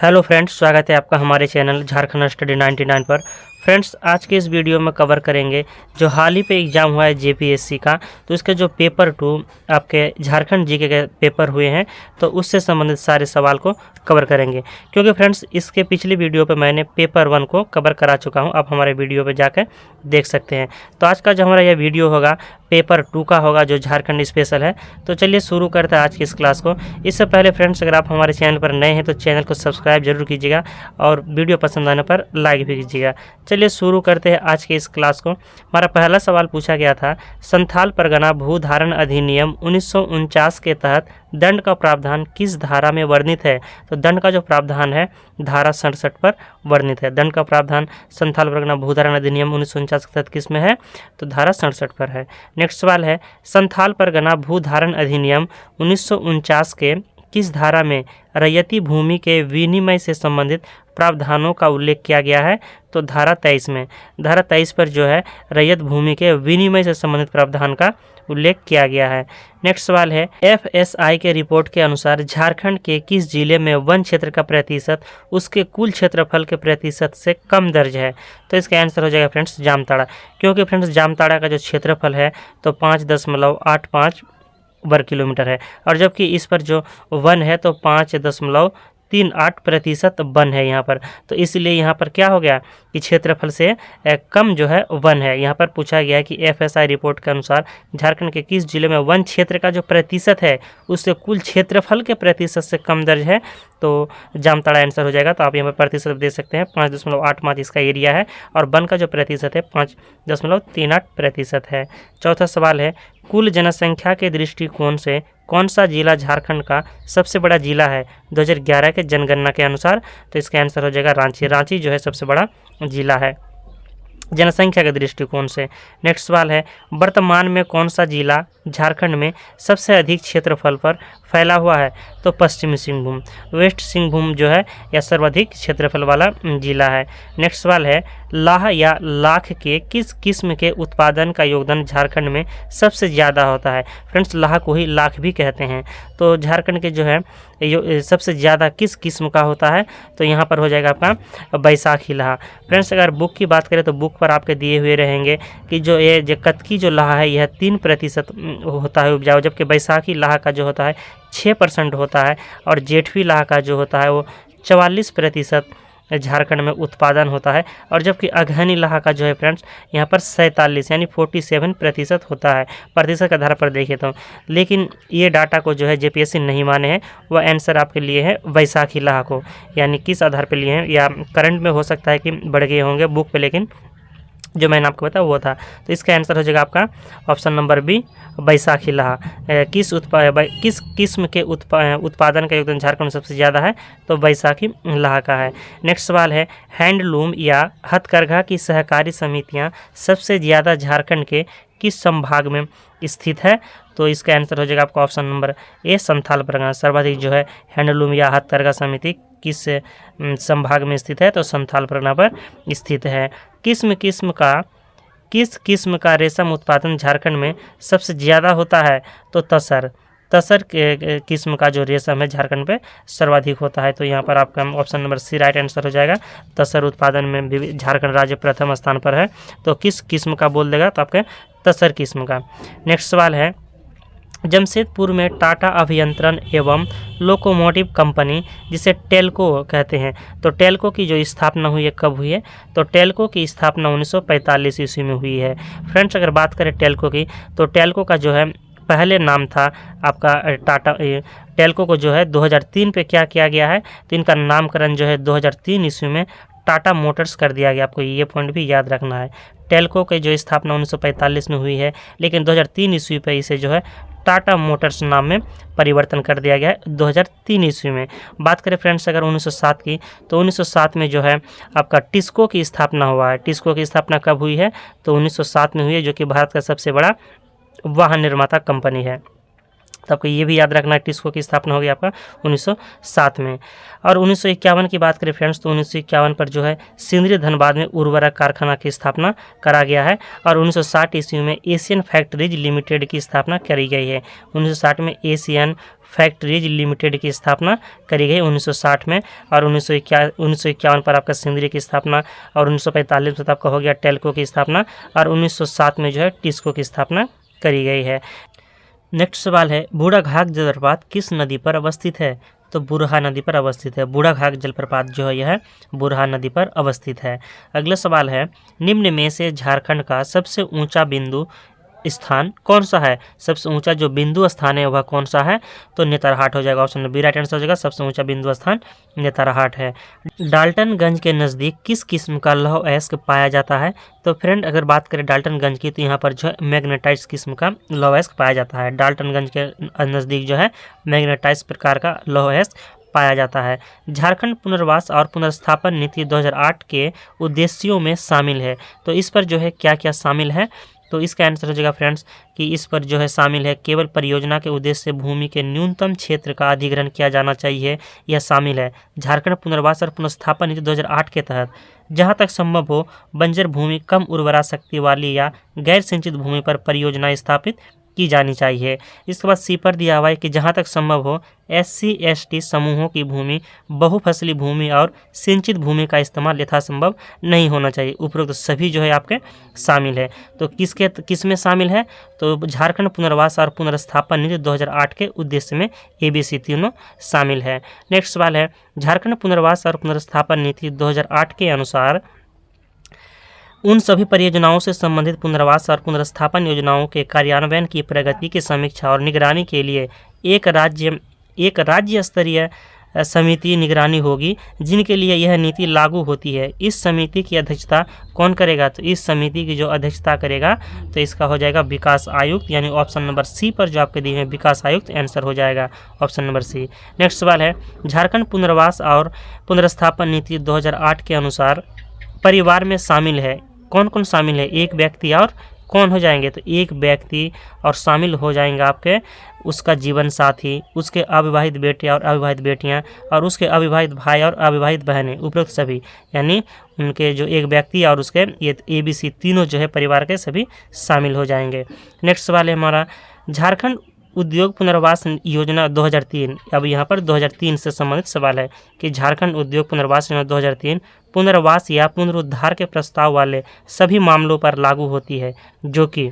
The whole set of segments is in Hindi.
हेलो फ्रेंड्स, स्वागत है आपका हमारे चैनल झारखंड स्टडी 99 पर। फ्रेंड्स, आज के इस वीडियो में कवर करेंगे जो हाल ही पे एग्ज़ाम हुआ है जेपीएससी का, तो इसके जो पेपर 2 आपके झारखंड जीके के पेपर हुए हैं, तो उससे संबंधित सारे सवाल को कवर करेंगे। क्योंकि फ्रेंड्स, इसके पिछली वीडियो पे मैंने पेपर 1 को कवर करा चुका हूं, आप हमारे वीडियो पे जाकर देख सकते हैं। तो आज का जो हमारा यह वीडियो होगा पेपर 2 का होगा, जो झारखंड स्पेशल है। तो चलिए शुरू करते हैं आज की इस क्लास को। इससे पहले फ्रेंड्स, अगर आप हमारे चैनल पर नए हैं तो चैनल को सब्सक्राइब जरूर कीजिएगा और वीडियो पसंद आने पर लाइक भी कीजिएगा। चलिए शुरू करते हैं आज के इस क्लास को। हमारा पहला सवाल पूछा गया था, संथाल परगना भू धारण अधिनियम 1949 के तहत दंड का प्रावधान किस धारा में वर्णित है? तो दंड का जो प्रावधान है धारा 67 पर वर्णित है। दंड का प्रावधान संथाल परगना भू धारण अधिनियम 1949 के तहत किस में है? तो धारा 67 पर है। नेक्स्ट सवाल है, संथाल परगना भू धारण अधिनियम 1949 के किस धारा में रैयती भूमि के विनिमय से संबंधित प्रावधानों का उल्लेख किया गया है? तो धारा 23 में। धारा 23 पर जो है रैयत भूमि के विनिमय से संबंधित प्रावधान का उल्लेख किया गया है। नेक्स्ट सवाल है, एफएसआई के रिपोर्ट के अनुसार झारखंड के किस जिले में वन क्षेत्र का प्रतिशत उसके कुल क्षेत्रफल के प्रतिशत से कम दर्ज है? तो इसका आंसर हो जाएगा फ्रेंड्स जामताड़ा। क्योंकि फ्रेंड्स जामताड़ा का जो क्षेत्रफल है तो 5.85 वर्ग किलोमीटर है, और जबकि इस पर जो वन है तो 5.38% वन है यहाँ पर। तो इसलिए यहाँ पर क्या हो गया कि क्षेत्रफल से कम जो है वन है। यहाँ पर पूछा गया है कि एफएसआई रिपोर्ट के अनुसार झारखंड के किस जिले में वन क्षेत्र का जो प्रतिशत है उससे कुल क्षेत्रफल के प्रतिशत से कम दर्ज है? तो जामताड़ा आंसर हो जाएगा। तो आप यहाँ पर प्रतिशत दे सकते हैं, 5.85 इसका एरिया है, और वन का जो प्रतिशत है 5.38% है। चौथा सवाल है, कुल जनसंख्या के दृष्टिकोण से कौन सा जिला झारखंड का सबसे बड़ा जिला है 2011 के जनगणना के अनुसार? तो इसका आंसर हो जाएगा रांची। रांची जो है सबसे बड़ा जिला है जनसंख्या के दृष्टिकोण से। नेक्स्ट सवाल है, वर्तमान में कौन सा जिला झारखंड में सबसे अधिक क्षेत्रफल पर फैला हुआ है? तो पश्चिमी सिंहभूम, वेस्ट सिंहभूम जो है यह सर्वाधिक क्षेत्रफल वाला जिला है। नेक्स्ट सवाल है, लाह या लाख के किस किस्म के उत्पादन का योगदान झारखंड में सबसे ज़्यादा होता है? फ्रेंड्स, लाह को ही लाख भी कहते हैं। तो झारखंड के जो है सबसे ज़्यादा किस किस्म का होता है? तो यहाँ पर हो जाएगा आपका बैसाखी लाह। फ्रेंड्स, अगर बुक की बात करें तो बुक पर आपके दिए हुए रहेंगे कि जो ये कतकी जो लाह है यह 3% होता है उपजाऊ, जबकि बैसाखी लाह का जो होता है 6% होता है, और जेठवी लाह का जो होता है वो 44% झारखंड में उत्पादन होता है, और जबकि अगहनी लाह का जो है फ्रेंड्स यहाँ पर 47 यानी 47% होता है। प्रतिशत के आधार पर देखें तो, लेकिन ये डाटा को जो है जेपीएससी नहीं माने हैं। वह आंसर आपके लिए है बैसाखी लाह को, यानी किस आधार पर लिए हैं, या करंट में हो सकता है कि बढ़ गए होंगे बुक पे, लेकिन जो मैंने आपको बताया वो था। तो इसका आंसर हो जाएगा आपका ऑप्शन नंबर बी, बैसाखी लाह। किस किस्म के उत्पादन का योगदान झारखंड में सबसे ज़्यादा है? तो बैसाखी लाह का है। नेक्स्ट सवाल है, हैंडलूम या हथकरघा की सहकारी समितियां सबसे ज़्यादा झारखंड के किस संभाग में स्थित है? तो इसका आंसर हो जाएगा आपका ऑप्शन नंबर ए, संथाल परगना। सर्वाधिक जो है हैंडलूम या हथकरघा समिति किस संभाग में स्थित है? तो संथाल परगना पर स्थित है। किस किस्म का रेशम उत्पादन झारखंड में सबसे ज़्यादा होता है? तो तसर के किस्म का जो रेशम है झारखंड पे सर्वाधिक होता है। तो यहाँ पर आपका option number C right answer हो जाएगा। तसर उत्पादन में भी झारखंड राज्य प्रथम स्थान पर है। तो किस किस्म का बोल देगा? तो आपके तसर किस्म का। नेक्स्ट सवाल है, जमशेदपुर में टाटा अभियंत्रण एवं लोकोमोटिव कंपनी, जिसे टेल्को कहते हैं, तो टेल्को की जो स्थापना हुई है कब हुई है? तो टेल्को की स्थापना 1945 ईस्वी में हुई है। फ्रेंड्स, अगर बात करें टेल्को की, तो टेल्को का जो है पहले नाम था आपका टाटा। टेल्को को जो है 2003 पे क्या किया गया है? तो इनका नामकरण जो है 2003 ईस्वी में टाटा मोटर्स कर दिया गया। आपको ये पॉइंट भी याद रखना है। टेल्को की जो स्थापना 1945 में हुई है, लेकिन 2003 ईस्वी पे इसे जो है टाटा मोटर्स नाम में परिवर्तन कर दिया गया है 2003 ईस्वी में। बात करें फ्रेंड्स अगर 1907 की, तो 1907 में जो है आपका टिस्को की स्थापना हुआ है। टिस्को की स्थापना कब हुई है? तो 1907 में हुई है, जो कि भारत का सबसे बड़ा वाहन निर्माता कंपनी है। तो आपको ये भी याद रखना है, टिस्को की स्थापना होगी आपका 1907 में। और 1951 की बात करें फ्रेंड्स, तो 1951 पर जो है सिंदरी धनबाद में उर्वरक कारखाना की स्थापना करा गया है। और 1960 ईस्वी में एशियन फैक्ट्रीज लिमिटेड की स्थापना करी गई है। 1960 में एशियन फैक्ट्रीज लिमिटेड की स्थापना करी गई 1960 में, और 1951 पर आपका सिंदरी की स्थापना, और 1945 में आपका हो गया टेल्को की स्थापना, और 1907 में जो है टिस्को की स्थापना करी गई है। नेक्स्ट सवाल है, बूढ़ाघाघ जलप्रपात किस नदी पर अवस्थित है? तो बुरहा नदी पर अवस्थित है। बूढ़ाघाघ जलप्रपात जो है यह बुरहा नदी पर अवस्थित है। अगला सवाल है, निम्न में से झारखंड का सबसे ऊंचा बिंदु स्थान कौन सा है? सबसे ऊंचा जो बिंदु स्थान है वह कौन सा है? तो नेतरहाट हो जाएगा। ऑप्शन बी राइट आंसर हो जाएगा। सबसे ऊंचा बिंदु स्थान नेतरहाट है। डाल्टनगंज के नज़दीक किस किस्म का लौह अयस्क पाया जाता है? तो फ्रेंड अगर बात करें डाल्टनगंज की तो यहाँ पर जो है मैग्नेटाइट किस्म का लौह अयस्क पाया जाता है। डाल्टनगंज के नज़दीक जो है मैग्नेटाइट प्रकार का लौह अयस्क पाया जाता है। झारखंड पुनर्वास और पुनर्स्थापन नीति 2008 के उद्देश्यों में शामिल है। तो इस पर जो है क्या क्या शामिल है? तो इसका आंसर हो जाएगा फ्रेंड्स कि इस पर जो है शामिल है, केवल परियोजना के उद्देश्य से भूमि के न्यूनतम क्षेत्र का अधिग्रहण किया जाना चाहिए, यह शामिल है। झारखंड पुनर्वास और पुनर्स्थापन नीति 2008 के तहत जहां तक संभव हो बंजर भूमि, कम उर्वरा शक्ति वाली या गैर सिंचित भूमि पर परियोजना स्थापित की जानी चाहिए। इसके बाद सी पर दिया हुआ है कि जहां तक संभव हो SC/ST समूहों की भूमि, बहुफसली भूमि और सिंचित भूमि का इस्तेमाल यथासंभव नहीं होना चाहिए। उपरोक्त सभी जो है आपके शामिल है। तो किस में शामिल है? तो झारखंड पुनर्वास और पुनर्स्थापन नीति 2008 के उद्देश्य में ABC तीनों शामिल है। नेक्स्ट सवाल है, झारखंड पुनर्वास और पुनर्स्थापन नीति 2008 के अनुसार उन सभी परियोजनाओं से संबंधित पुनर्वास और पुनर्स्थापन योजनाओं के कार्यान्वयन की प्रगति की समीक्षा और निगरानी के लिए एक राज्य स्तरीय समिति निगरानी होगी, जिनके लिए यह नीति लागू होती है। इस समिति की अध्यक्षता कौन करेगा? तो इस समिति की जो अध्यक्षता करेगा तो इसका हो जाएगा विकास आयुक्त, यानी ऑप्शन नंबर सी पर जो आपके दिए हैं विकास आयुक्त आंसर हो जाएगा, ऑप्शन नंबर सी। नेक्स्ट सवाल है, झारखंड पुनर्वास और पुनर्स्थापन नीति 2008 के अनुसार परिवार में शामिल है, कौन कौन शामिल है? एक व्यक्ति और कौन हो जाएंगे? तो एक व्यक्ति और शामिल हो जाएंगे आपके उसका जीवन साथी, उसके अविवाहित बेटे और अविवाहित बेटियां, और उसके अविवाहित भाई और अविवाहित बहनें, उपरोक्त सभी, यानी उनके जो एक व्यक्ति और उसके ये ABC तीनों जो है परिवार के सभी शामिल हो जाएंगे। नेक्स्ट सवाल है हमारा, झारखंड उद्योग पुनर्वास योजना 2003, अब यहाँ पर 2003 से संबंधित सवाल है कि झारखंड उद्योग पुनर्वास योजना 2003 पुनर्वास या पुनरुद्धार के प्रस्ताव वाले सभी मामलों पर लागू होती है, जो कि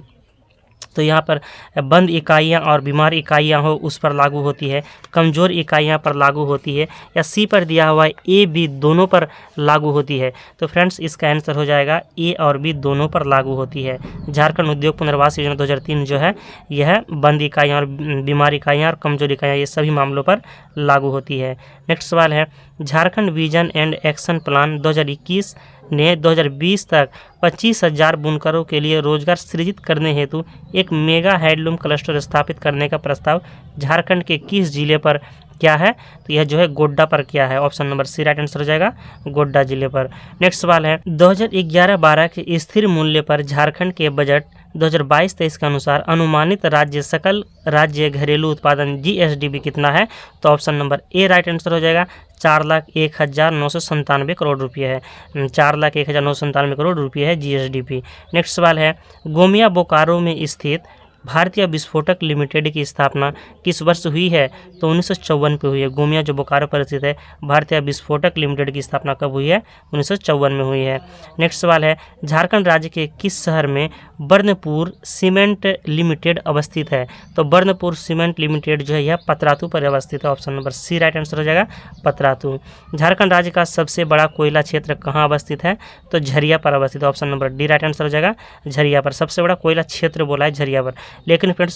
तो यहाँ पर बंद इकाइयाँ और बीमार इकाइयाँ हो उस पर लागू होती है, कमज़ोर इकाइयाँ पर लागू होती है, या सी पर दिया हुआ है A B दोनों पर लागू होती है। तो फ्रेंड्स इसका आंसर हो जाएगा A और B दोनों पर लागू होती है। झारखंड उद्योग पुनर्वास योजना 2003 जो है यह बंद इकाइयाँ और बीमार इकाइयाँ और कमज़ोर इकाइयाँ ये सभी मामलों पर लागू होती है। नेक्स्ट सवाल है, Jharkhand vision and action plan 2021 ने 2020 तक 25,000 बुनकरों के लिए रोजगार सृजित करने हेतु एक मेगा हैंडलूम क्लस्टर स्थापित करने का प्रस्ताव झारखंड के किस जिले पर क्या है? तो यह जो है गोड्डा पर क्या है, option number C right answer हो जाएगा, गोड्डा जिले पर। नेक्स्ट सवाल है, 2011-12 के स्थिर मूल्य पर झारखंड के बजट 2022-23 के अनुसार अनुमानित सकल राज्य घरेलू उत्पादन GSDP कितना है? तो option number A right answer हो जाएगा, 4,01,997 करोड़ रुपये है। 4,01,997 करोड़ रुपये है GSDP। नेक्स्ट सवाल है, गोमिया बोकारो में स्थित भारतीय विस्फोटक लिमिटेड की स्थापना किस वर्ष हुई है? तो 1954 पे हुई है। गोमिया जो बोकारो पर स्थित है, भारतीय विस्फोटक लिमिटेड की स्थापना कब हुई है? 1954 में हुई है। नेक्स्ट सवाल है, झारखंड राज्य के किस शहर में बर्नपुर सीमेंट लिमिटेड अवस्थित है? तो बर्नपुर सीमेंट लिमिटेड जो है यह पतरातू पर अवस्थित है, option number C right answer हो जाएगा, पतरातू। झारखंड राज्य का सबसे बड़ा कोयला क्षेत्र कहाँ अवस्थित है? तो झरिया पर अवस्थित है, option number D right answer हो जाएगा, झरिया पर। सबसे बड़ा कोयला क्षेत्र बोला है झरिया पर, लेकिन फ्रेंड्स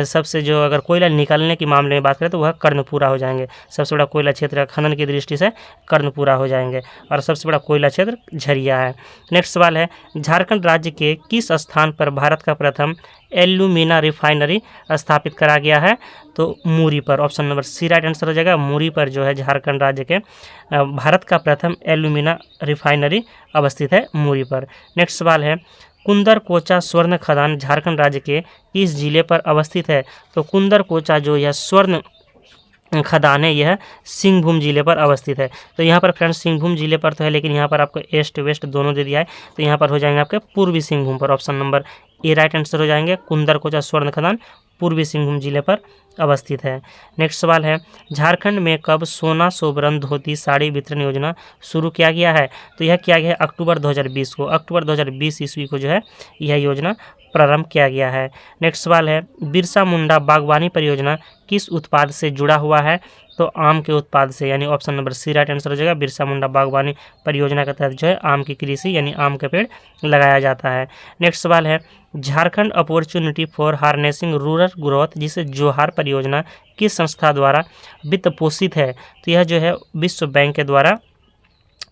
सबसे जो अगर कोयला निकालने के मामले में बात करें तो वह कर्णपुरा हो जाएंगे। सबसे बड़ा कोयला क्षेत्र खनन की दृष्टि से कर्णपुरा हो जाएंगे, और सबसे बड़ा कोयला क्षेत्र झरिया है। नेक्स्ट सवाल है, झारखंड राज्य के किस स्थान पर भारत का प्रथम एल्यूमिना रिफाइनरी स्थापित करा गया है? तो मूरी पर, option number C right answer हो जाएगा, मूरी पर जो है झारखंड राज्य के भारत का प्रथम एल्यूमिना रिफाइनरी अवस्थित है, मूरी पर। नेक्स्ट सवाल है, कुंदरकोचा स्वर्ण खदान झारखंड राज्य के किस जिले पर अवस्थित है? तो कुंदरकोचा जो यह स्वर्ण खदान है यह सिंहभूम जिले पर अवस्थित है। तो यहाँ पर फ्रेंड्स सिंहभूम जिले पर तो है, लेकिन यहाँ पर आपको ईस्ट वेस्ट दोनों दे दिया है, तो यहाँ पर हो जाएंगे आपके पूर्वी सिंहभूम पर, ऑप्शन नंबर ये राइट आंसर हो जाएंगे। कुंदरकोचा स्वर्ण खदान पूर्वी सिंहभूम जिले पर अवस्थित है। नेक्स्ट सवाल है, झारखंड में कब सोना सोबरन धोती साड़ी वितरण योजना शुरू किया गया है? तो यह किया गया है अक्टूबर 2020 को। अक्टूबर 2020 ईस्वी को जो है यह योजना प्रारंभ किया गया है। नेक्स्ट सवाल है, बिरसा मुंडा बागवानी परियोजना किस उत्पाद से जुड़ा हुआ है? तो आम के उत्पाद से, यानी option number C right answer हो जाएगा। बिरसा मुंडा बागवानी परियोजना के तहत जो है आम की कृषि यानी आम के पेड़ लगाया जाता है। नेक्स्ट सवाल है, Jharkhand opportunity for harnessing rural growth जिसे जोहार परियोजना किस संस्था द्वारा वित्त पोषित है? तो यह जो है विश्व बैंक के द्वारा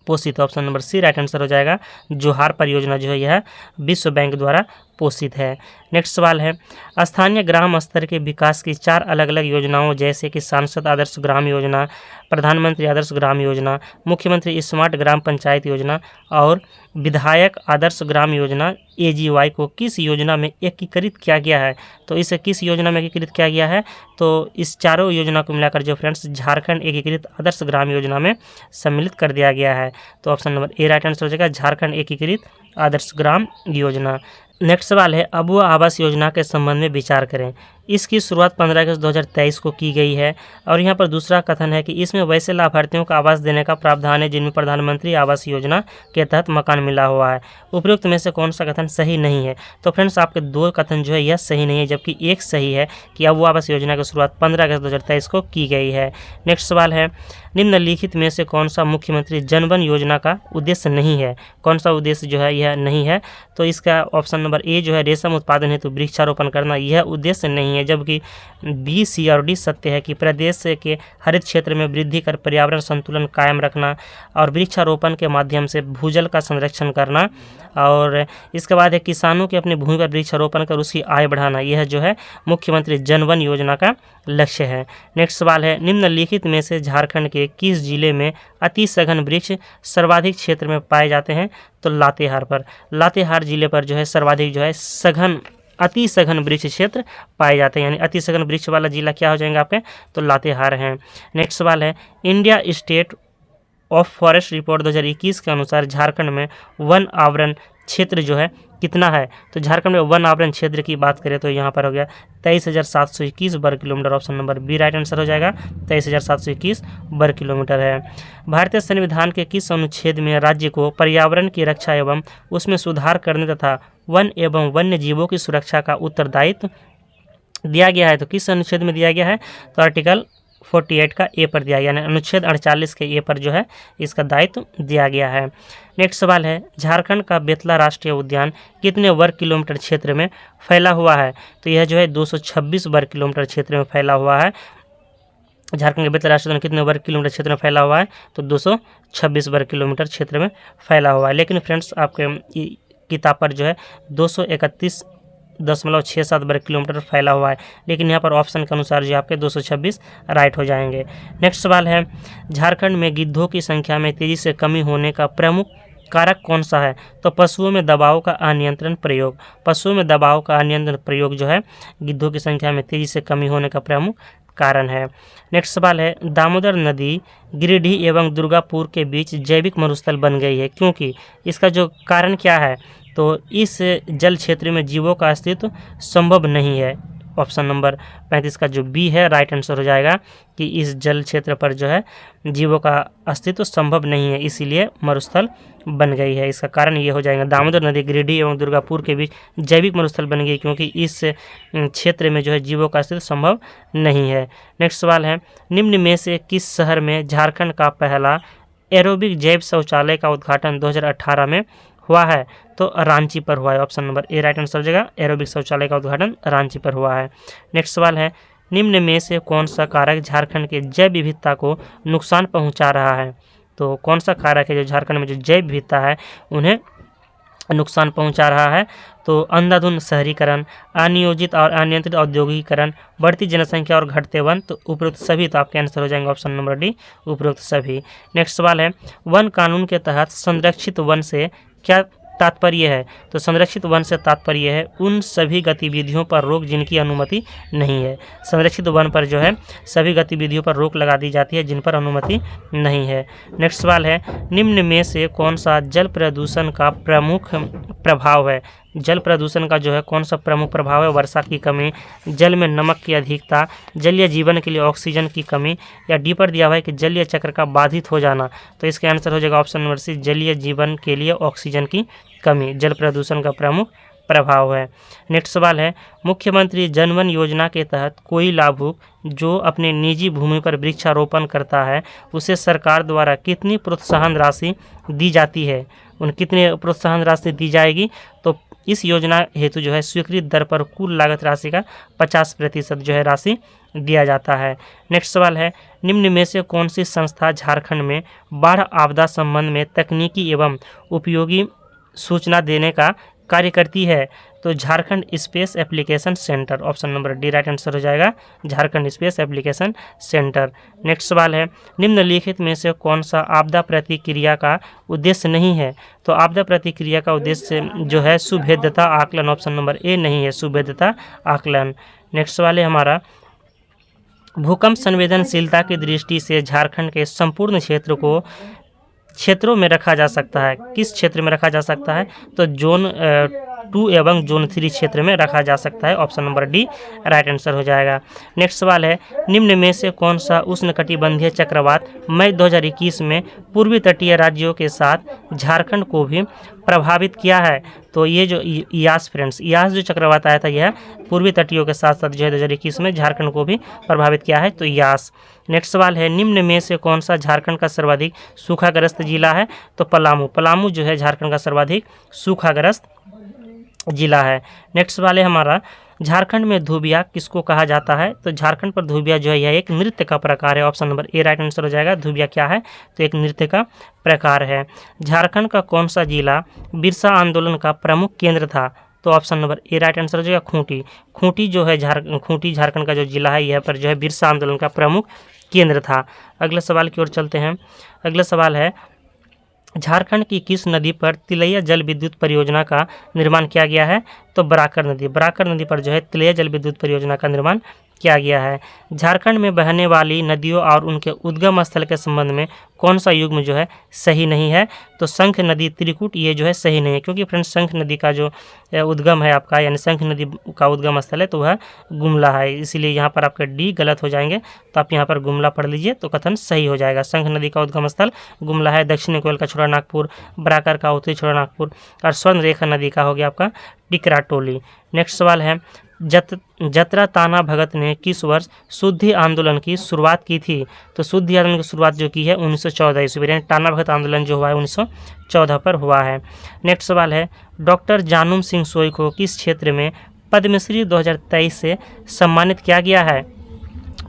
पोषित। Option number C right answer हो जाएगा। जोहार परियोजना जो है यह विश्व बैंक द्वारा पोषित है। नेक्स्ट सवाल है, स्थानीय ग्राम स्तर के विकास की 4 अलग अलग योजनाओं जैसे कि सांसद आदर्श ग्राम योजना, प्रधानमंत्री आदर्श ग्राम योजना, मुख्यमंत्री स्मार्ट ग्राम पंचायत योजना और विधायक आदर्श ग्राम योजना AGY को किस योजना में एकीकृत किया गया है? तो इसे किस योजना में एकीकृत किया गया है? तो इस चारों योजना को मिलाकर जो फ्रेंड्स झारखंड एकीकृत आदर्श ग्राम योजना में सम्मिलित कर दिया गया है। तो option number A right answer हो जाएगा, झारखंड एकीकृत आदर्श ग्राम योजना। नेक्स्ट सवाल है, अबुआ आवास योजना के संबंध में विचार करें। इसकी शुरुआत 15 अगस्त 2023 को की गई है और यहाँ पर दूसरा कथन है कि इसमें वैसे लाभार्थियों को आवास देने का प्रावधान है जिनमें प्रधानमंत्री आवास योजना के तहत मकान मिला हुआ है। उपयुक्त में से कौन सा कथन सही नहीं है? तो फ्रेंड्स आपके 2 कथन जो है यह सही नहीं है, जबकि एक सही है कि अबुआ आवास योजना की शुरुआत 15 अगस्त 2023 को की गई है। नेक्स्ट सवाल है, निम्नलिखित में से कौन सा मुख्यमंत्री जनवन योजना का उद्देश्य नहीं है? कौन सा उद्देश्य जो है यह नहीं है? तो इसका ऑप्शन नंबर ए जो है रेशम उत्पादन हेतु वृक्षारोपण करना, यह उद्देश्य नहीं है। जबकि बी, सी और डी सत्य है कि प्रदेश के हरित क्षेत्र में वृद्धि कर पर्यावरण संतुलन कायम रखना और वृक्षारोपण के माध्यम से भूजल का संरक्षण करना, और इसके बाद है किसानों की अपनी भूमि पर वृक्षारोपण कर उसकी आय बढ़ाना, यह जो है मुख्यमंत्री जनवन योजना का लक्ष्य है। नेक्स्ट सवाल है, निम्नलिखित में से झारखंड के किस जिले में अति सघन वृक्ष सर्वाधिक क्षेत्र में पाए जाते हैं? तो लातेहार पर, लातेहार जिले पर जो है सर्वाधिक जो है सघन अति सघन वृक्ष क्षेत्र पाए जाते हैं, यानी अति सघन वृक्ष वाला जिला क्या हो जाएंगे आपके? तो लातेहार हैं। नेक्स्ट सवाल है, India state of forest report 2021 के अनुसार झारखंड में वन आवरण क्षेत्र जो है कितना है? तो झारखंड में वन आवरण क्षेत्र की बात करें तो यहाँ पर हो गया 23,721 वर्ग किलोमीटर। Option number B right answer हो जाएगा, 23,721 वर्ग किलोमीटर है। भारतीय संविधान के किस अनुच्छेद में राज्य को पर्यावरण की रक्षा एवं उसमें सुधार करने तथा वन एवं वन्य जीवों की सुरक्षा का उत्तरदायित्व दिया गया है? तो किस अनुच्छेद में दिया गया है? तो आर्टिकल 48 का ए पर दिया गया, यानी अनुच्छेद 48 के ए पर जो है इसका दायित्व दिया गया है। नेक्स्ट सवाल है, झारखंड का बेतला राष्ट्रीय उद्यान कितने वर्ग किलोमीटर क्षेत्र में फैला हुआ है? तो यह जो है 226 वर्ग किलोमीटर क्षेत्र में फैला हुआ है। झारखंड के बेतला राष्ट्रीय उद्यान कितने वर्ग किलोमीटर क्षेत्र में फैला हुआ है? तो 226 वर्ग किलोमीटर क्षेत्र में फैला हुआ है। लेकिन फ्रेंड्स आपके किताब पर जो है 231.67 वर्ग किलोमीटर फैला हुआ है, लेकिन यहाँ पर ऑप्शन के अनुसार जो आपके 226 राइट हो जाएंगे। नेक्स्ट सवाल है, झारखंड में गिद्धों की संख्या में तेजी से कमी होने का प्रमुख कारक कौन सा है? तो पशुओं में दबाव का अनियंत्रण प्रयोग। पशुओं में दबाव का अनियंत्रण प्रयोग जो है गिद्धों की संख्या में तेजी से कमी होने का प्रमुख कारण है। नेक्स्ट सवाल है, दामोदर नदी गिरिडीह एवं दुर्गापुर के बीच जैविक मरुस्थल बन गई है, क्योंकि इसका जो कारण क्या है? तो इस जल क्षेत्र में जीवों का अस्तित्व संभव नहीं है। ऑप्शन नंबर 35 का जो बी है राइट आंसर हो जाएगा कि इस जल क्षेत्र पर जो है जीवों का अस्तित्व संभव नहीं है, इसीलिए मरुस्थल बन गई है। इसका कारण ये हो जाएगा, दामोदर नदी गिरिडीह एवं दुर्गापुर के बीच जैविक मरुस्थल बन गई क्योंकि इस क्षेत्र में जो है जीवों का अस्तित्व संभव नहीं है। नेक्स्ट सवाल है, निम्न में से किस शहर में झारखंड का पहला एरोबिक जैव शौचालय का उद्घाटन 2018 में हुआ है? तो रांची पर हुआ है। Option number A right answer हो जाएगा, एरोबिक शौचालय का उद्घाटन रांची पर हुआ है। नेक्स्ट सवाल है, निम्न में से कौन सा कारक झारखंड के जैव विविधता को नुकसान पहुंचा रहा है? तो कौन सा कारक है जो झारखंड में जो जैव विविधता है उन्हें नुकसान पहुंचा रहा है? तो अंधाधुंध शहरीकरण, अनियोजित और अनियंत्रित औद्योगिकीकरण, बढ़ती जनसंख्या और घटते वन। तो उपरोक्त सभी, तो आपके आंसर हो जाएंगे ऑप्शन नंबर डी, उपरोक्त सभी। नेक्स्ट सवाल है, वन कानून के तहत संरक्षित वन से क्या तात्पर्य है? तो संरक्षित वन से तात्पर्य है उन सभी गतिविधियों पर रोक जिनकी अनुमति नहीं है। संरक्षित वन पर जो है सभी गतिविधियों पर रोक लगा दी जाती है जिन पर अनुमति नहीं है। नेक्स्ट सवाल है, निम्न में से कौन सा जल प्रदूषण का प्रमुख प्रभाव है? जल प्रदूषण का जो है कौन सा प्रमुख प्रभाव है? वर्षा की कमी, जल में नमक की अधिकता, जलीय जीवन के लिए ऑक्सीजन की कमी, या डी पर दिया हुआ है कि जलीय चक्र का बाधित हो जाना। तो इसका आंसर हो जाएगा ऑप्शन नंबर सी, जलीय जीवन के लिए ऑक्सीजन की कमी जल प्रदूषण का प्रमुख प्रभाव है। नेक्स्ट सवाल है, मुख्यमंत्री जनवन योजना के तहत कोई लाभुक जो अपने निजी भूमि पर वृक्षारोपण करता है उसे सरकार द्वारा कितनी प्रोत्साहन राशि दी जाती है? उन कितनी प्रोत्साहन राशि दी जाएगी? तो इस योजना हेतु जो है स्वीकृत दर पर कुल लागत राशि का 50% जो है राशि दिया जाता है। नेक्स्ट सवाल है, निम्न में से कौन सी संस्था झारखंड में बाढ़ आपदा संबंध में तकनीकी एवं उपयोगी सूचना देने का कार्य करती है? तो Jharkhand space application centre, option number D right answer हो जाएगा, Jharkhand space application centre. Next सवाल है, निम्नलिखित में से कौन सा आपदा प्रतिक्रिया का उद्देश्य नहीं है? तो आपदा प्रतिक्रिया का उद्देश्य जो है सुभेद्यता आकलन, ऑप्शन नंबर ए नहीं है, सुभेद्यता आकलन। नेक्स्ट सवाल है हमारा, भूकंप संवेदनशीलता की दृष्टि से झारखंड के संपूर्ण क्षेत्रों में रखा जा सकता है। किस क्षेत्र में रखा जा सकता है? तो जोन 2 एवं जोन 3 क्षेत्र में रखा जा सकता है, option number D right answer हो जाएगा। नेक्स्ट सवाल है, निम्न में से कौन सा उष्णकटिबंधीय चक्रवात मई 2021 में पूर्वी तटीय राज्यों के साथ झारखंड को भी प्रभावित किया है? तो ये जो इयास फ्रेंड्स, इयास जो चक्रवात आया था यह पूर्वी तटियों के साथ साथ जो है 2021 में झारखंड को भी प्रभावित किया है, तो इयास। नेक्स्ट सवाल है, निम्न में से कौन सा झारखंड का सर्वाधिक सूखाग्रस्त जिला है? तो पलामू, पलामू जो है झारखंड का सर्वाधिक सूखाग्रस्त जिला है। नेक्स्ट सवाल है हमारा, झारखंड में धुबिया किसको कहा जाता है? तो झारखंड पर धुबिया जो है यह एक नृत्य का प्रकार है, option number A right answer हो जाएगा। धुबिया क्या है? तो एक नृत्य का प्रकार है। झारखंड का कौन सा जिला बिरसा आंदोलन का प्रमुख केंद्र था? तो option number A right answer हो जाएगा, खूंटी। खूंटी जो है खूंटी झारखंड का जो जिला है यह पर जो है बिरसा आंदोलन का प्रमुख केंद्र था। अगले सवाल की ओर चलते हैं। अगला सवाल है, झारखंड की किस नदी पर तिलैया जल विद्युत परियोजना का निर्माण किया गया है? तो बराकर नदी, बराकर नदी पर जो है तिलैया जल विद्युत परियोजना का निर्माण किया गया है। झारखंड में बहने वाली नदियों और उनके उद्गम स्थल के संबंध में कौन सा युग्म जो है सही नहीं है? तो शंख नदी, त्रिकुट ये जो है सही नहीं है, क्योंकि फ्रेंड्स शंख नदी का जो उद्गम है आपका, यानी शंख नदी का उद्गम स्थल है तो वह गुमला है, इसीलिए यहाँ पर आपके डी गलत हो जाएंगे। तो आप यहाँ पर गुमला पढ़ लीजिए तो कथन सही हो जाएगा। शंख नदी का उद्गम स्थल गुमला है, दक्षिणी कोयल का छोड़ा नागपुर, बराकर का उत्तरी छोड़ा नागपुर, और स्वर्ण रेखा नदी का हो गया आपका टिकरा टोली। नेक्स्ट सवाल है, जतरा ताना भगत ने किस वर्ष शुद्धि आंदोलन की शुरुआत की थी? तो शुद्धि आंदोलन की शुरुआत जो की है 1914 ईस्वी, यानी टाना भगत आंदोलन जो हुआ है 1914 पर हुआ है। नेक्स्ट सवाल है, डॉक्टर जानुम सिंह सोई को किस क्षेत्र में पद्मश्री 2023 से सम्मानित किया गया है?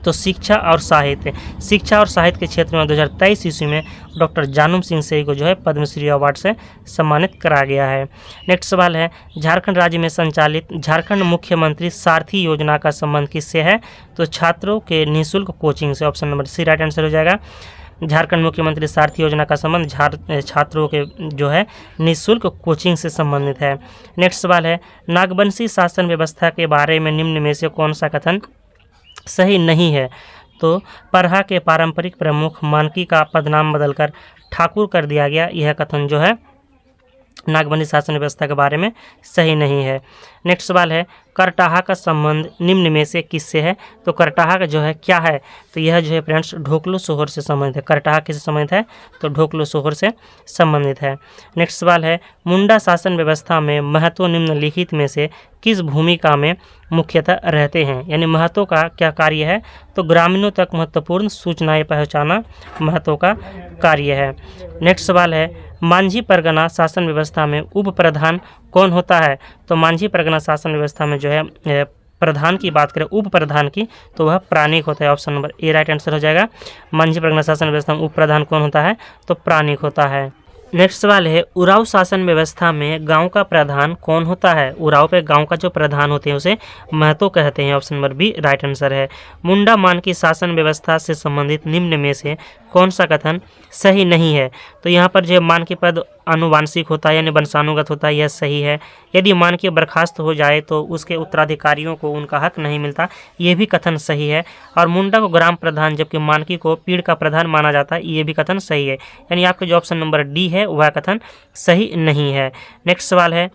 तो शिक्षा और साहित्य, शिक्षा और साहित्य के क्षेत्र में 2023 ईस्वी में डॉक्टर जानुम सिंह सोई को जो है पद्मश्री अवार्ड से सम्मानित करा गया है। नेक्स्ट सवाल है, झारखंड राज्य में संचालित झारखंड मुख्यमंत्री सारथी योजना का संबंध किससे है? तो छात्रों के निःशुल्क कोचिंग से, option number C right answer हो जाएगा। झारखंड मुख्यमंत्री सारथी योजना का संबंध छात्रों के जो है निःशुल्क कोचिंग से संबंधित है। नेक्स्ट सवाल है, नागवंशी शासन व्यवस्था के बारे में निम्न में से कौन सा कथन सही नहीं है? तो परहा के पारंपरिक प्रमुख मानकी का पदनाम बदलकर ठाकुर कर दिया गया, यह कथन जो है नागवंशी शासन व्यवस्था के बारे में सही नहीं है। नेक्स्ट सवाल है, करटाहा का संबंध निम्न में से किससे है? तो करटाहा का जो है क्या है? तो यह जो है फ्रेंड्स ढोकलो सोहर से संबंधित है। करटाहा किससे संबंधित है? तो ढोकलो सोहर से संबंधित है। नेक्स्ट सवाल है, मुंडा शासन व्यवस्था में महतो निम्नलिखित में से किस भूमिका में मुख्यतः रहते हैं? यानी महतो का क्या कार्य है? तो ग्रामीणों तक महत्वपूर्ण सूचनाएं पहुंचाना महतो का कार्य है। नेक्स्ट सवाल है, मांझी परगना शासन व्यवस्था में उप प्रधान कौन होता है? तो मांझी परगना शासन व्यवस्था में जो है प्रधान की बात करें, उप प्रधान की, तो वह प्राणिक होता है, option number A right answer हो जाएगा। मांझी परगना शासन व्यवस्था में उप प्रधान कौन होता है? तो प्राणिक होता है। नेक्स्ट सवाल है, उराव शासन व्यवस्था में गांव का प्रधान कौन होता है? उराव पे गांव का जो प्रधान होते हैं उसे महतो कहते हैं, option number B right answer है। मुंडा मान की शासन व्यवस्था से संबंधित निम्न में से कौन सा कथन सही नहीं है? तो यहाँ पर जो मान के पद आनुवांशिक होता है यानी वंशानुगत होता है, यह सही है। यदि मान के बर्खास्त हो जाए तो उसके उत्तराधिकारियों को उनका हक नहीं मिलता, ये भी कथन सही है। और मुंडा को ग्राम प्रधान जबकि मानकी को पीड़ का प्रधान माना जाता है, ये भी कथन सही है। यानी आपका जो ऑप्शन नंबर डी है वह कथन सही नहीं है। नेक्स्ट सवाल है,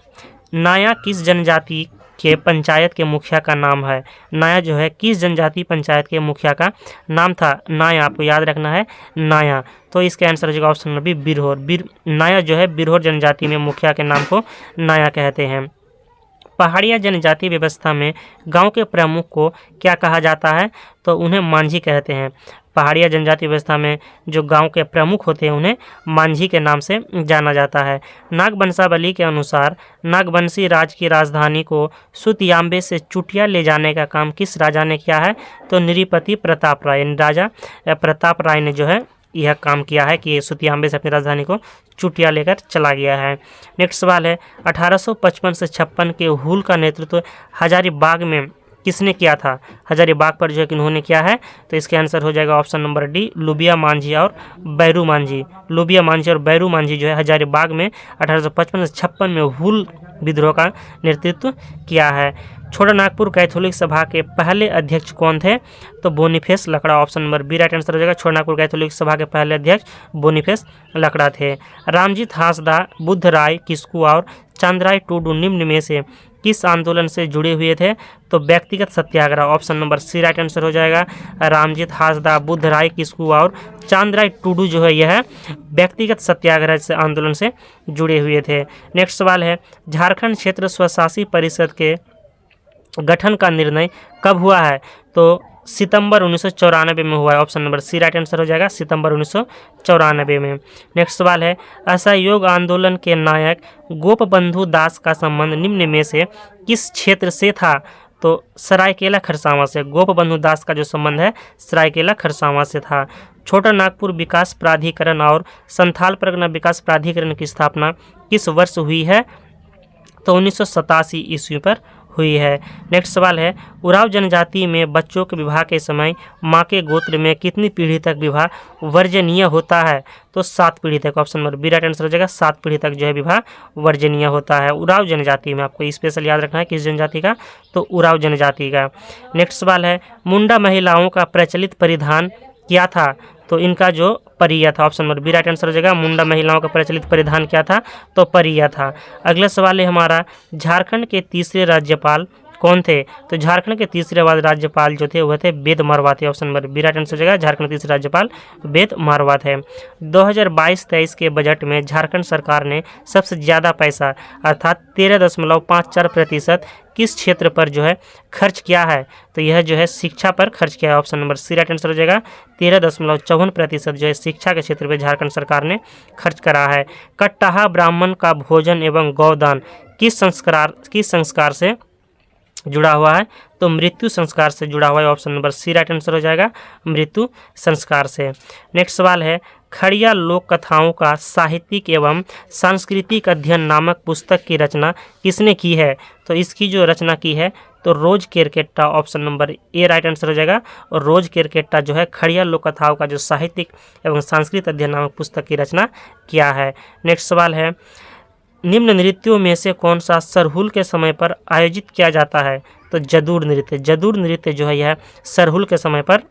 नाया किस जनजाति के पंचायत के मुखिया का नाम है? नाया जो है किस जनजाति पंचायत के मुखिया का नाम था? नाया, आपको याद रखना है नाया। तो इसका आंसर हो जाएगा ऑप्शन नंबर बी, बिरहोर। नाया जो है बिरहोर जनजाति में मुखिया के नाम को नाया कहते हैं। पहाड़िया जनजाति व्यवस्था में गांव के प्रमुख को क्या कहा जाता है? तो उन्हें मांझी कहते हैं। पहाड़िया जनजाति व्यवस्था में जो गांव के प्रमुख होते हैं उन्हें मांझी के नाम से जाना जाता है। नागवंशावली के अनुसार नागवंशी राज की राजधानी को सुतियांबे से चुटिया ले जाने का काम किस राजा ने किया है? तो नृपति प्रताप राय, राजा प्रताप राय ने जो है यह काम किया है कि सुतियांबे से अपनी राजधानी को चुटिया लेकर चला गया है। नेक्स्ट सवाल है 1855 से 56 के हुल का नेतृत्व हजारीबाग में किसने किया था? हजारीबाग पर जो है कि उन्होंने किया है, तो इसका आंसर हो जाएगा ऑप्शन नंबर डी, लुबिया मांझी और बैरू मांझी। लुबिया मांझी और बैरू मांझी जो है हजारीबाग में 1855 से 56 में हुल विद्रोह का नेतृत्व किया है। छोटा नागपुर कैथोलिक सभा के पहले अध्यक्ष कौन थे? तो Boniface Lakra, option number B right answer हो जाएगा। छोटा नागपुर कैथोलिक सभा के पहले अध्यक्ष बोनीफेस लकड़ा थे। रामजीत हांसदा, बुद्ध राय किस्कू और चांदराय टूडू निम्न में से किस आंदोलन से जुड़े हुए थे? तो व्यक्तिगत सत्याग्रह, option number C right answer हो जाएगा। रामजीत हांसदा, बुद्ध राय किस्कू और चांदराय टूडू जो है यह व्यक्तिगत सत्याग्रह से आंदोलन से जुड़े हुए थे। नेक्स्ट सवाल है झारखंड क्षेत्र स्वशासी परिषद के गठन का निर्णय कब हुआ है? तो सितंबर 1994 में हुआ है, option number C right answer हो जाएगा, सितंबर 1994 में। नेक्स्ट सवाल है असहयोग आंदोलन के नायक गोपबंधु दास का संबंध निम्न में से किस क्षेत्र से था? तो सरायकेला खरसावां से। गोपबंधु दास का जो संबंध है सरायकेला खरसावां से था। छोटा नागपुर विकास प्राधिकरण और संथाल परगना विकास प्राधिकरण की स्थापना किस वर्ष हुई है? तो 1987 ईस्वी पर हुई है। नेक्स्ट सवाल है उराव जनजाति में बच्चों के विवाह के समय माँ के गोत्र में कितनी पीढ़ी तक विवाह वर्जनीय होता है? तो 7 पीढ़ी तक, option number B right answer हो जाएगा। 7 पीढ़ी तक जो है विवाह वर्जनीय होता है उराव जनजाति में। आपको स्पेशल याद रखना है किस जनजाति का? तो उराव जनजाति का। नेक्स्ट सवाल है मुंडा महिलाओं का प्रचलित परिधान क्या था? तो इनका जो परिया था, option number B right answer हो जाएगा। मुंडा महिलाओं का प्रचलित परिधान क्या था? तो परिया था। अगला सवाल है हमारा झारखंड के तीसरे राज्यपाल कौन थे? तो झारखंड के तीसरे राज्यपाल जो थे वह थे वेद मारवा थे, option number B right answer हो जाएगा। झारखंड के तीसरे राज्यपाल वेद मारवा थे। 2022-23 के बजट में झारखंड सरकार ने सबसे ज़्यादा पैसा अर्थात 13.54% किस क्षेत्र पर जो है खर्च किया है? तो यह जो है शिक्षा पर खर्च किया है, option number C right answer हो जाएगा। 13.54% जो है शिक्षा के क्षेत्र में झारखंड सरकार ने खर्च करा है। कट्टाहा ब्राह्मण का भोजन एवं गौदान किस संस्कार से जुड़ा हुआ है? तो मृत्यु संस्कार से जुड़ा हुआ है, option number C right answer हो जाएगा, मृत्यु संस्कार से। नेक्स्ट सवाल है खड़िया लोक कथाओं का साहित्यिक एवं सांस्कृतिक अध्ययन नामक पुस्तक की रचना किसने की है? तो इसकी जो रचना की है तो Rose Kerketta, option number A right answer हो जाएगा। और रोज केरकेट्टा जो है खड़िया लोक कथाओं का जो साहित्यिक एवं सांस्कृतिक अध्ययन नामक पुस्तक की रचना किया है। नेक्स्ट सवाल है निम्न नृत्यों में से कौन सा सरहुल के समय पर आयोजित किया जाता है? तो जदूर नृत्य। जदूर नृत्य जो है यह सरहुल के समय पर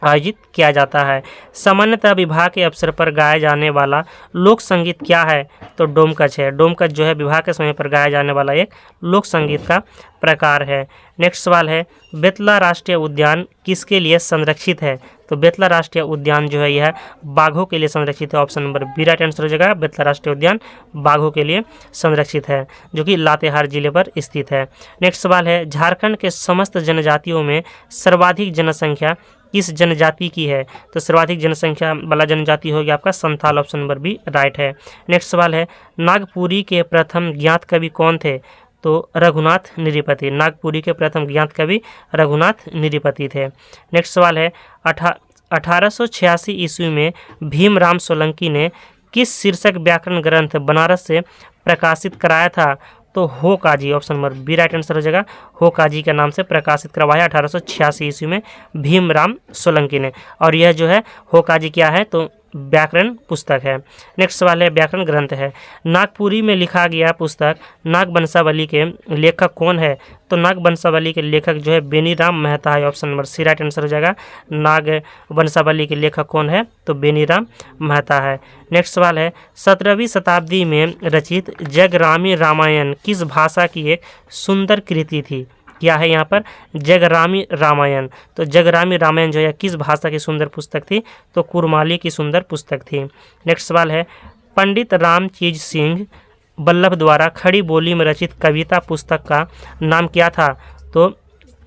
आयोजित किया जाता है। सामान्यतः विवाह के अवसर पर गाया जाने वाला लोक संगीत क्या है? तो डोमकच है। डोमकच जो है विवाह के समय पर गाया जाने वाला एक लोक संगीत का प्रकार है। नेक्स्ट सवाल है बेतला राष्ट्रीय उद्यान किसके लिए संरक्षित है? तो बेतला राष्ट्रीय उद्यान जो है यह बाघों के लिए संरक्षित है, option number B right answer हो जाएगा। बेतला राष्ट्रीय उद्यान बाघों के लिए संरक्षित है जो कि लातेहार जिले पर स्थित है। नेक्स्ट सवाल है झारखंड के समस्त जनजातियों में सर्वाधिक जनसंख्या किस जनजाति की है? तो सर्वाधिक जनसंख्या वाला जनजाति हो गया आपका Santhal, option number B right है। नेक्स्ट सवाल है नागपुरी के प्रथम ज्ञात कवि कौन थे? तो रघुनाथ निरिपति। नागपुरी के प्रथम ज्ञात कवि रघुनाथ निरिपति थे। नेक्स्ट सवाल है 1886 ईस्वी में भीमराव सोलंकी ने किस शीर्षक व्याकरण ग्रंथ बनारस से प्रकाशित कराया था? तो हो काजी, option number B right answer हो जाएगा। हो काजी के नाम से प्रकाशित करवाया 1886 ईस्वी में भीमराव सोलंकी ने। और यह जो है हो काजी क्या है? तो व्याकरण पुस्तक है। नेक्स्ट सवाल है व्याकरण ग्रंथ है। नागपुरी में लिखा गया पुस्तक नागवंशावली के लेखक कौन है? तो नागवंशावली के लेखक जो है बेनीराम मेहता है। Option number C right answer हो जाएगा। नागवंशावली के लेखक कौन है? तो बेनीराम मेहता है। नेक्स्ट सवाल है 17वीं शताब्दी में रचित जगरामी रामायण किस भाषा की एक सुंदर कृति थी? क्या है यहाँ पर? जगरामी रामायण। तो जगरामी रामायण जो है किस भाषा की सुंदर पुस्तक थी? तो कुरमाली की सुंदर पुस्तक थी। नेक्स्ट सवाल है पंडित रामचीज सिंह बल्लभ द्वारा खड़ी बोली में रचित कविता पुस्तक का नाम क्या था? तो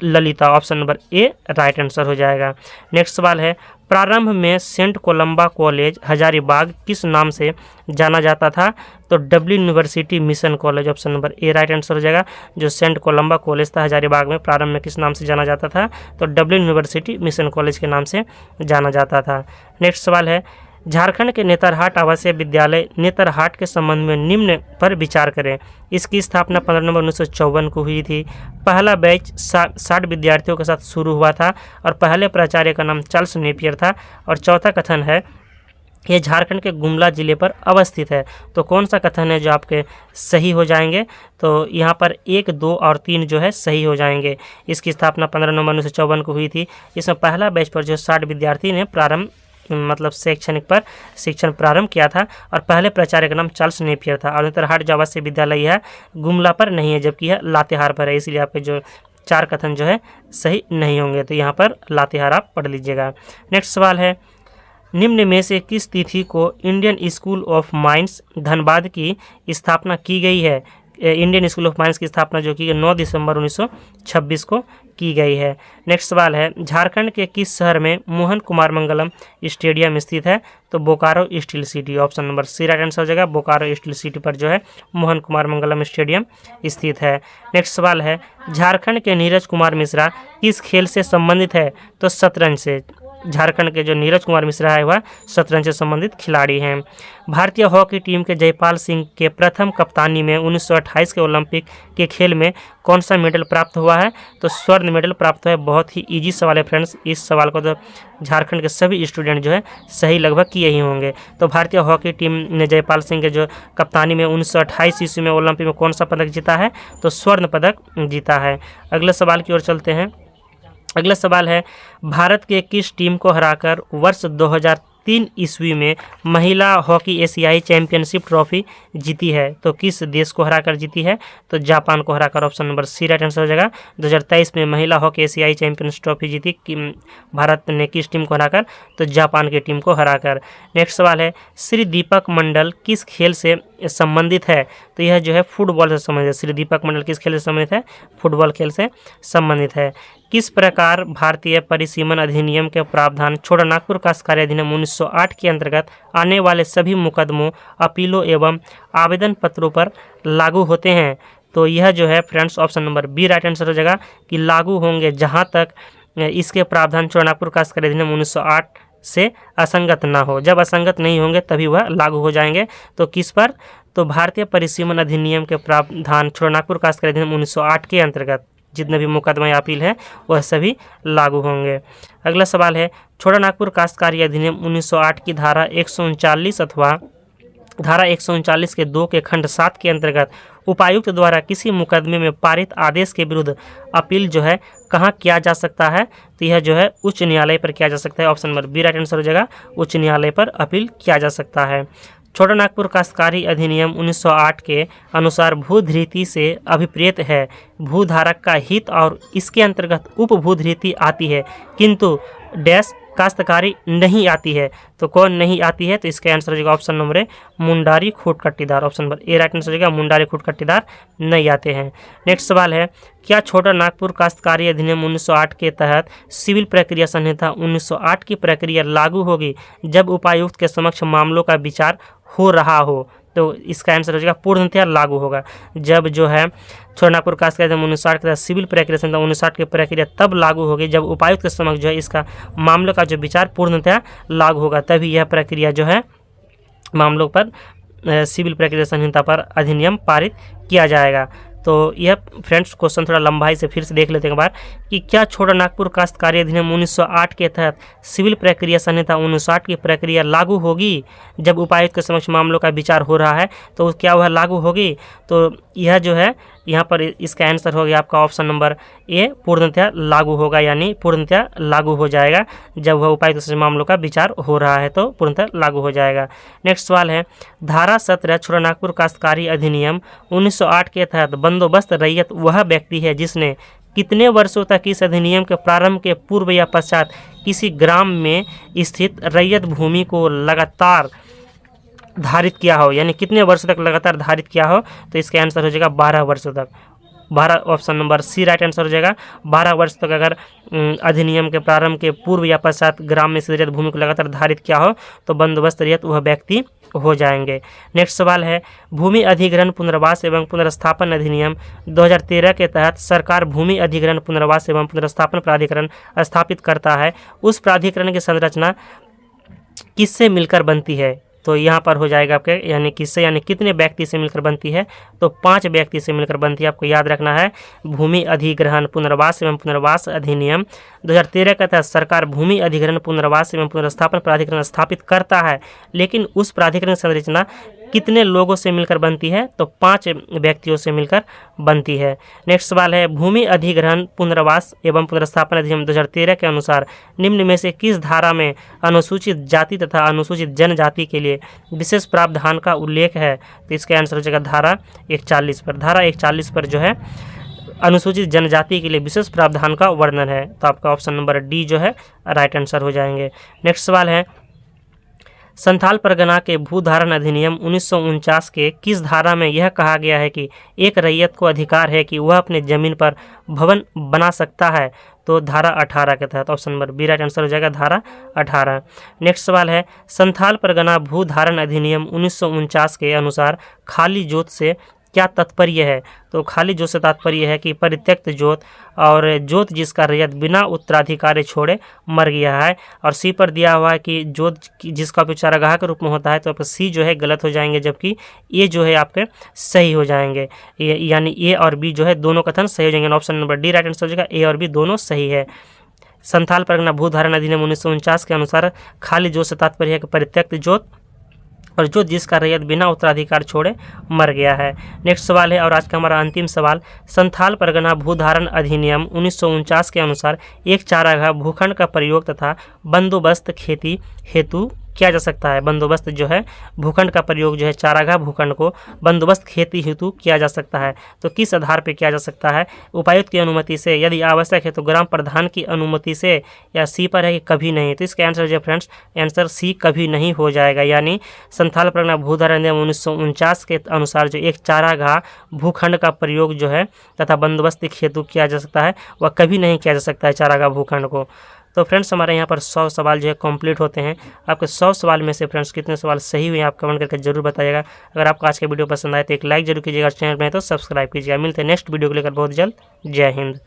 Lalita. Option number A right answer हो जाएगा। नेक्स्ट सवाल है प्रारंभ में सेंट कोलंबा कॉलेज हजारीबाग किस नाम से जाना जाता था? तो W university mission college. Option number A right answer हो जाएगा। जो सेंट कोलंबा कॉलेज था हजारीबाग में प्रारंभ में किस नाम से जाना जाता था? तो डब्ल्यू यूनिवर्सिटी मिशन कॉलेज के नाम से जाना जाता था। नेक्स्ट सवाल है झारखंड के नेतरहाट आवासीय विद्यालय नेतरहाट के संबंध में निम्न पर विचार करें। इसकी स्थापना 15 नवंबर 1954 को हुई थी। पहला बैच 60 विद्यार्थियों के साथ शुरू हुआ था और पहले प्राचार्य का नाम चार्ल्स नेपियर था। और चौथा कथन है ये झारखंड के गुमला जिले पर अवस्थित है। तो कौन सा कथन है जो आपके सही हो जाएंगे? तो यहाँ पर 1, 2 और 3 जो है सही हो जाएंगे। इसकी स्थापना 15 नवंबर 1954 को हुई थी। इसमें पहला बैच पर जो 60 विद्यार्थी ने प्रारंभ मतलब शैक्षणिक पर शिक्षण प्रारंभ किया था और पहले प्राचार्य का नाम चार्ल्स नेपियर था। और नेतरहाट जो आवासीय विद्यालय है गुमला पर नहीं है जबकि यह लातेहार पर है, इसलिए आपके जो 4 कथन जो है सही नहीं होंगे। तो यहाँ पर लातेहार आप पढ़ लीजिएगा। नेक्स्ट सवाल है निम्न में से किस तिथि को Indian school of mines Dhanbad की स्थापना की गई है? इंडियन स्कूल ऑफ माइंस की स्थापना जो की 9 दिसंबर 1926 को की गई है। नेक्स्ट सवाल है झारखंड के किस शहर में मोहन कुमार मंगलम स्टेडियम स्थित है? तो Bokaro steel city. Option number C right answer हो जाएगा। बोकारो स्टील सिटी पर जो है मोहन कुमार मंगलम स्टेडियम स्थित है। नेक्स्ट सवाल है झारखंड के नीरज कुमार मिश्रा किस खेल से संबंधित है? तो शतरंज से। झारखंड के जो नीरज कुमार मिश्रा है वह शतरंज से संबंधित खिलाड़ी हैं। भारतीय हॉकी टीम के जयपाल सिंह के प्रथम कप्तानी में 1928 के ओलंपिक के खेल में कौन सा मेडल प्राप्त हुआ है? तो स्वर्ण मेडल प्राप्त हुआ है। बहुत ही इजी सवाल है फ्रेंड्स। इस सवाल को तो झारखंड के सभी स्टूडेंट जो है सही लगभग किए ही होंगे। तो भारतीय हॉकी टीम ने जयपाल सिंह के जो कप्तानी में 1928 ईस्वी में ओलंपिक में कौन सा पदक जीता है? तो स्वर्ण पदक जीता है। अगले सवाल की ओर चलते हैं। अगला सवाल है भारत के किस टीम को हराकर वर्ष 2003 ईस्वी में महिला हॉकी एशियाई चैंपियनशिप ट्रॉफी जीती है? तो किस देश को हराकर जीती है? तो जापान को हराकर। Option number C right answer हो जाएगा। 2023 में महिला हॉकी एशियाई चैंपियनशिप ट्रॉफी जीती कि भारत ने किस टीम को हराकर? तो जापान की टीम को हराकर। नेक्स्ट सवाल है श्री दीपक मंडल किस खेल से संबंधित है? तो यह जो है फुटबॉल से संबंधित है। श्री दीपक मंडल किस खेल से संबंधित है? फुटबॉल खेल से संबंधित है। किस प्रकार भारतीय परिसीमन अधिनियम के प्रावधान छोटानागपुर काश्तकारी अधिनियम 1908 के अंतर्गत आने वाले सभी मुकदमों, अपीलों एवं आवेदन पत्रों पर लागू होते हैं? तो यह जो है friends option number B right answer हो जाएगा कि लागू होंगे जहां तक इसके प्रावधान छोटानागपुर काश्तकारी अधिनियम 1908 से असंगत ना हो। जब असंगत नहीं होंगे तभी वह लागू हो जाएंगे। तो किस पर? तो भारतीय परिसीमन अधिनियम के प्रावधान छोटानागपुर काश्तकारी अधिनियम 1908 के अंतर्गत जितने भी मुकदमा या अपील है वह सभी लागू होंगे। अगला सवाल है छोटानागपुर काश्तकारी अधिनियम 1908 की धारा 139 अथवा धारा 139 के 2 के खंड 7 के अंतर्गत उपायुक्त द्वारा किसी मुकदमे में पारित आदेश के विरुद्ध अपील जो है कहाँ किया जा सकता है? तो यह जो है उच्च न्यायालय पर किया जा सकता है। Option number B right answer हो जाएगा। उच्च न्यायालय पर अपील किया जा सकता है। छोटानागपुर काश्तकारी अधिनियम 1908 के अनुसार भूधृति से अभिप्रेत है भूधारक का हित और इसके अंतर्गत उपभूधृति आती है किंतु डैश काश्तकारी नहीं आती है। तो कौन नहीं आती है? तो इसका आंसर हो जाएगा ऑप्शन नंबर ए मुंडारी खूट कट्टीदार। Option number A right answer हो जाएगा। मुंडारी खूट कट्टीदार नहीं आते हैं। नेक्स्ट सवाल है क्या छोटानागपुर काश्तकारी अधिनियम 1908 के तहत सिविल प्रक्रिया संहिता 1908 की प्रक्रिया लागू होगी जब उपायुक्त के समक्ष मामलों का विचार हो रहा हो? तो इसका आंसर हो जाएगा पूर्णतया लागू होगा। जब जो है छोटानागपुर काश्तकारी अधिनियम 1908 के तहत सिविल प्रक्रिया संहिता 1908 की प्रक्रिया तब लागू होगी जब उपायुक्त के समक्ष जो है इसका मामलों का जो विचार पूर्णतया लागू होगा, तभी यह प्रक्रिया जो है मामलों पर सिविल प्रक्रिया संहिता पर अधिनियम पारित किया जाएगा। तो यह फ्रेंड्स क्वेश्चन थोड़ा लंबाई से फिर से देख लेते हैं एक बार कि क्या छोटा नागपुर काश्तकारी अधिनियम 1908 के तहत सिविल प्रक्रिया संहिता 1908 की प्रक्रिया लागू होगी जब उपायुक्त के समक्ष मामलों का विचार हो रहा है, तो क्या वह लागू होगी? तो यह जो है यहाँ पर इसका आंसर हो गया आपका ऑप्शन नंबर ए, पूर्णतः लागू होगा, यानी पूर्णतः लागू हो जाएगा जब वह उपायुक्त से मामलों का विचार हो रहा है तो पूर्णतः लागू हो जाएगा। नेक्स्ट सवाल है, धारा 17 छोटा नागपुर काश्तकारी अधिनियम 1908 के तहत बंदोबस्त रैयत वह व्यक्ति है जिसने कितने वर्षों तक इस अधिनियम के प्रारंभ के पूर्व या पश्चात किसी ग्राम में स्थित रैयत भूमि को लगातार धारित किया हो, यानी कितने वर्षों तक लगातार धारित किया हो? तो इसका आंसर हो जाएगा 12 वर्षों तक। 12 option number C right answer हो जाएगा। 12 वर्ष तक अगर अधिनियम के प्रारंभ के पूर्व या पश्चात ग्राम में स्थित भूमि को लगातार धारित किया हो तो बंदोबस्त रैयत वह व्यक्ति हो जाएंगे। नेक्स्ट सवाल है, भूमि अधिग्रहण पुनर्वास एवं पुनर्स्थापन अधिनियम 2013 के तहत सरकार भूमि अधिग्रहण पुनर्वास एवं पुनर्स्थापन प्राधिकरण स्थापित करता है। उस प्राधिकरण की संरचना किससे मिलकर बनती है? तो यहाँ पर हो जाएगा आपके यानी किससे, यानी कितने व्यक्ति से मिलकर बनती है? तो 5 व्यक्ति से मिलकर बनती है। आपको याद रखना है, भूमि अधिग्रहण पुनर्वास एवं पुनर्वास अधिनियम 2013 का तहत सरकार भूमि अधिग्रहण पुनर्वास एवं पुनर्स्थापन प्राधिकरण स्थापित करता है, लेकिन उस प्राधिकरण की संरचना कितने लोगों से मिलकर बनती है? तो 5 व्यक्तियों से मिलकर बनती है। नेक्स्ट सवाल है, भूमि अधिग्रहण पुनर्वास एवं पुनर्स्थापन अधिनियम 2013 के अनुसार निम्न में से किस धारा में अनुसूचित जाति तथा अनुसूचित जनजाति के लिए विशेष प्रावधान का उल्लेख है? तो इसका आंसर हो जाएगा धारा 41 पर। धारा 41 पर जो है अनुसूचित जनजाति के लिए विशेष प्रावधान का वर्णन है, तो आपका ऑप्शन नंबर डी जो है राइट आंसर हो जाएंगे। नेक्स्ट सवाल है, संथाल परगना के भूधारण अधिनियम 1949 के किस धारा में यह कहा गया है कि एक रैयत को अधिकार है कि वह अपने जमीन पर भवन बना सकता है? तो धारा 18 के तहत option number B right answer हो जाएगा धारा 18। नेक्स्ट सवाल है, संथाल परगना भूधारण अधिनियम 1949 के अनुसार खाली जोत से क्या तात्पर्य है? तो खाली जोत से तात्पर्य है कि परित्यक्त जोत और जोत जिसका रैयत बिना उत्तराधिकारी छोड़े मर गया है। और सी पर दिया हुआ है कि जोत जिसका उपयोग चारागाह के रूप में होता है, तो आपके सी जो है गलत हो जाएंगे, जबकि ए जो है आपके सही हो जाएंगे। यानी ए और बी जो है दोनों कथन सही हो जाएंगे। Option number D right answer हो जाएगा, ए और बी दोनों सही है। संथाल परगना भूधारण अधिनियम 1949 के अनुसार खाली जोत से तात्पर्य है कि परित्यक्त जोत और जोत जिसका रैयत बिना उत्तराधिकार छोड़े मर गया है। नेक्स्ट सवाल है और आज का हमारा अंतिम सवाल, संथाल परगना भूधारण अधिनियम 1949 के अनुसार एक चारागाह भूखंड का प्रयोग तथा बंदोबस्त खेती हेतु किया जा सकता है। बंदोबस्त जो है भूखंड का प्रयोग जो है चारागाह भूखंड को बंदोबस्त खेती हेतु किया जा सकता है। तो किस आधार पर किया जा सकता है? उपायुक्त की अनुमति से, यदि आवश्यक है तो ग्राम प्रधान की अनुमति से, या सी पर है कि कभी नहीं? तो इसका आंसर जो फ्रेंड्स आंसर सी कभी नहीं हो जाएगा। यानी संथाल परगना भूधारण अधिनियम 1949 के अनुसार जो एक चारागाह भूखंड का प्रयोग जो है तथा बंदोबस्त हेतु किया जा सकता है, वह कभी नहीं किया जा सकता है चारागाह भूखंड को। तो फ्रेंड्स हमारे यहाँ पर 100 सवाल जो है कंप्लीट होते हैं। आपके 100 सवाल में से फ्रेंड्स कितने सवाल सही हुए आप कमेंट करके जरूर बताइएगा। अगर आपको आज का वीडियो पसंद आए तो एक लाइक जरूर कीजिएगा, चैनल में तो सब्सक्राइब कीजिएगा। मिलते हैं नेक्स्ट वीडियो को लेकर बहुत जल्द। जय हिंद।